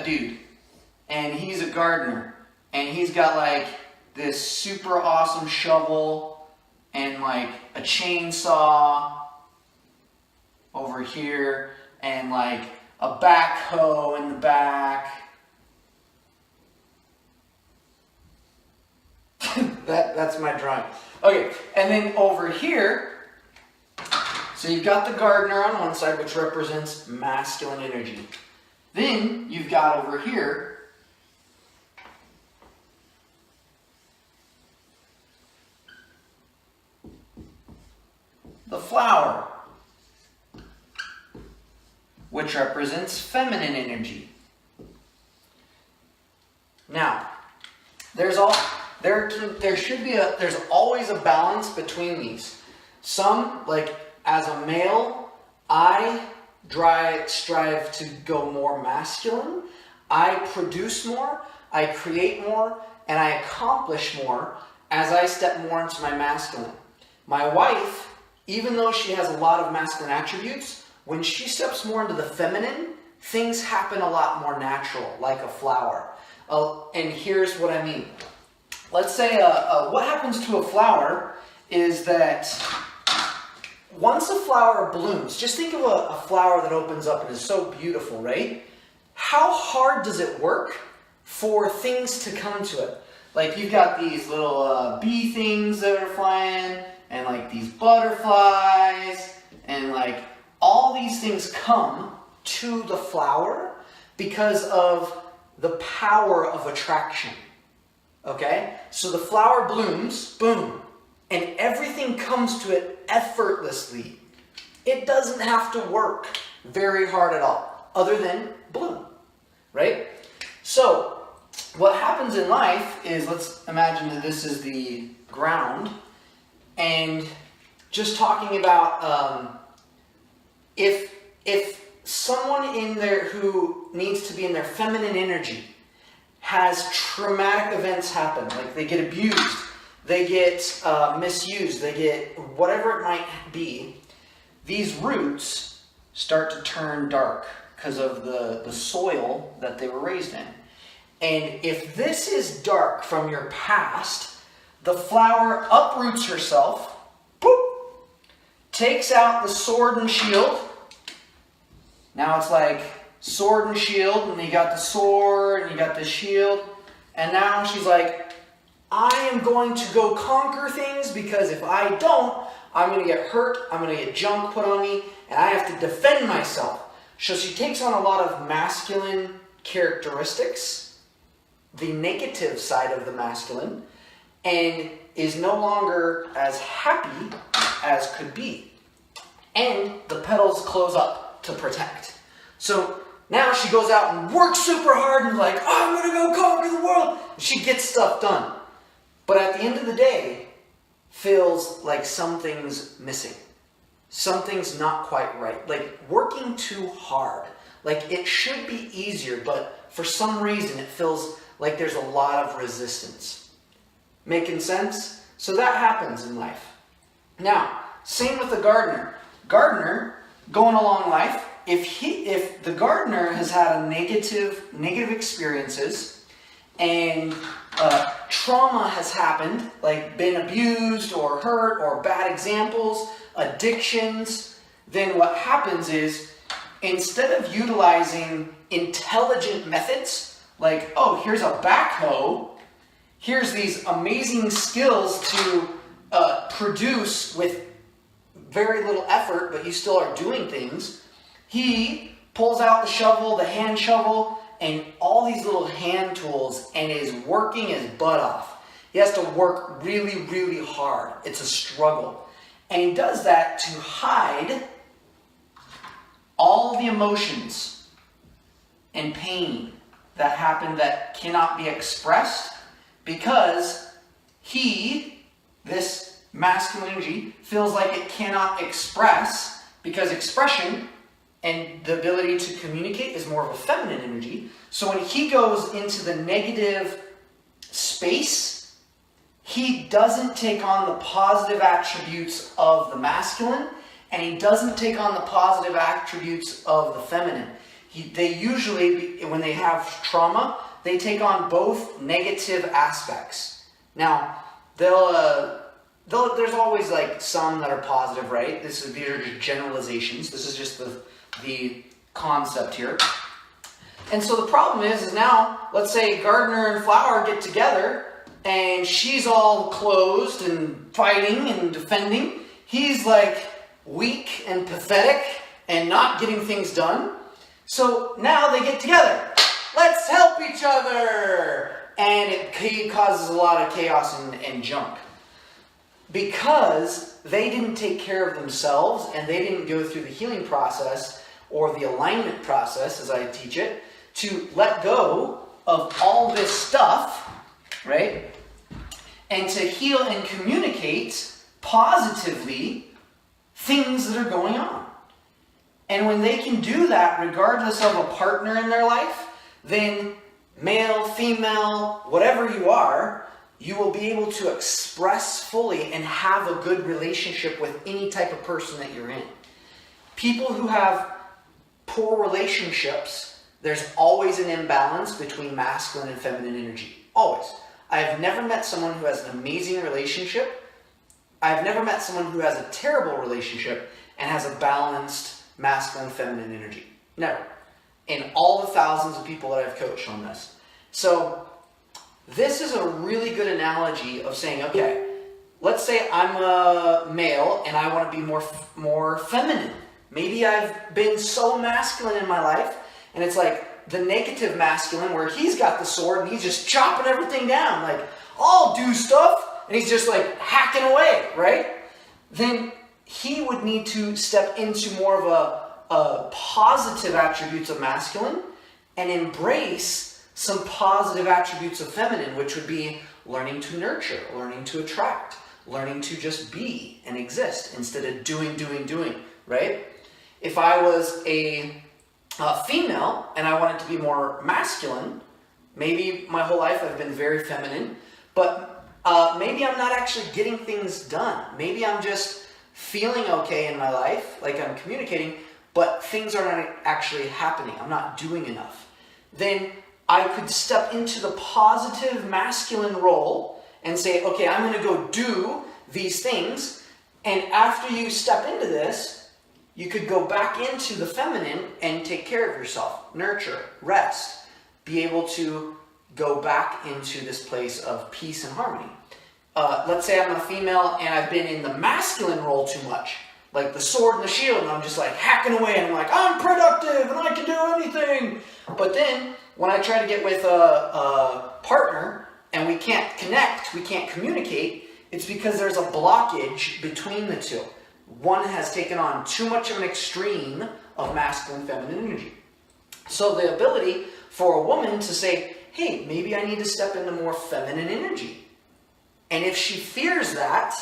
a dude, and he's a gardener, and he's got like this super awesome shovel and like a chainsaw over here and like a backhoe in the back. That's my drawing. Okay, and then over here, so you've got the gardener on one side, which represents masculine energy. Then you've got over here the flower, which represents feminine energy. Now, there's always a balance between these. Some, like as a male, I strive to go more masculine. I produce more, I create more, and I accomplish more as I step more into my masculine. My wife, even though she has a lot of masculine attributes, when she steps more into the feminine, things happen a lot more natural, like a flower. And here's what I mean. Let's say what happens to a flower is that once a flower blooms, just think of a flower that opens up and is so beautiful, right? How hard does it work for things to come to it? Like you've got these little bee things that are flying, and like these butterflies, and like all these things come to the flower because of the power of attraction. Okay? So the flower blooms, boom, and everything comes to it effortlessly. It doesn't have to work very hard at all, other than bloom, right? So what happens in life is, let's imagine that this is the ground, and just talking about if someone in there who needs to be in their feminine energy has traumatic events happen, like they get abused, they get misused, they get whatever it might be, these roots start to turn dark because of the soil that they were raised in. And if this is dark from your past, the flower uproots herself, boop, takes out the sword and shield. Now it's like sword and shield, and you got the sword, and you got the shield, and now she's like, I am going to go conquer things, because if I don't, I'm going to get hurt, I'm going to get junk put on me, and I have to defend myself. So she takes on a lot of masculine characteristics, the negative side of the masculine, and is no longer as happy as could be. And the petals close up to protect. So now she goes out and works super hard and like, oh, I'm going to go conquer the world. She gets stuff done. But at the end of the day, feels like something's missing. Something's not quite right. Like working too hard. Like it should be easier, but for some reason it feels like there's a lot of resistance. Making sense? So that happens in life. Now, same with the gardener. Gardener, going along life, if the gardener has had a negative experiences, and trauma has happened, like been abused or hurt or bad examples, addictions, then what happens is, instead of utilizing intelligent methods, like, oh, here's a backhoe, here's these amazing skills to produce with very little effort, but you still are doing things, he pulls out the shovel, the hand shovel, and all these little hand tools, and is working his butt off. He has to work really, really hard. It's a struggle. And he does that to hide all the emotions and pain that happen that cannot be expressed, because this masculine energy, feels like it cannot express, because expression and the ability to communicate is more of a feminine energy. So when he goes into the negative space, he doesn't take on the positive attributes of the masculine, and he doesn't take on the positive attributes of the feminine. They usually, when they have trauma, they take on both negative aspects. Now, there's always like some that are positive, right? These are just generalizations. This is just the concept here. And so the problem is now, let's say Gardner and Flower get together, and she's all closed and fighting and defending. He's like weak and pathetic and not getting things done. So now they get together. Let's help each other. And it causes a lot of chaos and junk. Because they didn't take care of themselves and they didn't go through the healing process or the alignment process, as I teach it, to let go of all this stuff, right? And to heal and communicate positively things that are going on. And when they can do that, regardless of a partner in their life, then male, female, whatever you are, you will be able to express fully and have a good relationship with any type of person that you're in. People who have poor relationships, there's always an imbalance between masculine and feminine energy. Always. I've never met someone who has an amazing relationship. I've never met someone who has a terrible relationship and has a balanced masculine, feminine energy. Never. In all the thousands of people that I've coached on this. So this is a really good analogy of saying, okay, let's say I'm a male and I want to be more feminine. Maybe I've been so masculine in my life, and it's like the negative masculine where he's got the sword and he's just chopping everything down. Like, I'll do stuff, and he's just like hacking away, right? Then he would need to step into more of a positive attributes of masculine and embrace some positive attributes of feminine, which would be learning to nurture, learning to attract, learning to just be and exist instead of doing, right? If I was a female and I wanted to be more masculine, maybe my whole life I've been very feminine, but maybe I'm not actually getting things done. Maybe I'm just feeling okay in my life, like I'm communicating, but things are not actually happening. I'm not doing enough. Then I could step into the positive masculine role and say, okay, I'm going to go do these things. And after you step into this, you could go back into the feminine and take care of yourself, nurture, rest, be able to go back into this place of peace and harmony. Let's say I'm a female and I've been in the masculine role too much, like the sword and the shield, and I'm just like hacking away and I'm like, I'm productive and I can do anything. But then when I try to get with a partner and we can't connect, we can't communicate, it's because there's a blockage between the two. One has taken on too much of an extreme of masculine feminine energy. So the ability for a woman to say, hey, maybe I need to step into more feminine energy. And if she fears that,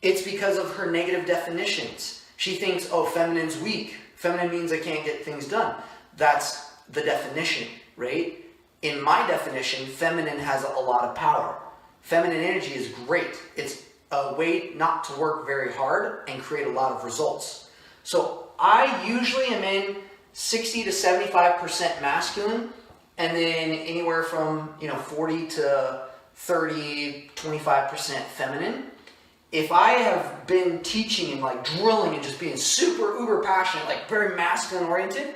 it's because of her negative definitions. She thinks, oh, feminine's weak. Feminine means I can't get things done. That's the definition, right? In my definition, feminine has a lot of power. Feminine energy is great. It's a way not to work very hard and create a lot of results. So I usually am in 60 to 75% masculine, and then anywhere from 40 to 30, 25% feminine. If I have been teaching and like drilling and just being super uber passionate, like very masculine oriented,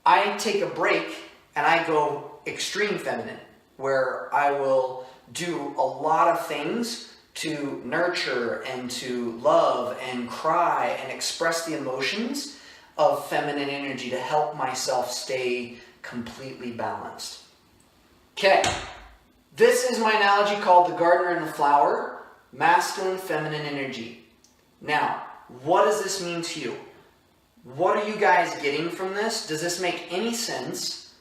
I take a break and I go extreme feminine, where I will do a lot of things to nurture and to love and cry and express the emotions of feminine energy to help myself stay completely balanced. Okay, this is my analogy called the gardener and the flower, masculine, feminine energy. Now, what does this mean to you? What are you guys getting from this? Does this make any sense?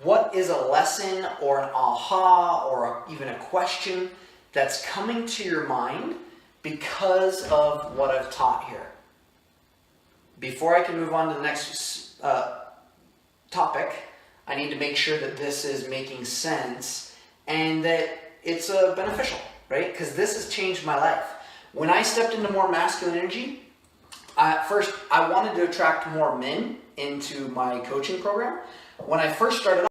What is a lesson or an aha or even a question that's coming to your mind because of what I've taught here? Before I can move on to the next topic, I need to make sure that this is making sense and that it's beneficial, right? Because this has changed my life. When I stepped into more masculine energy, first, I wanted to attract more men into my coaching program. When I first started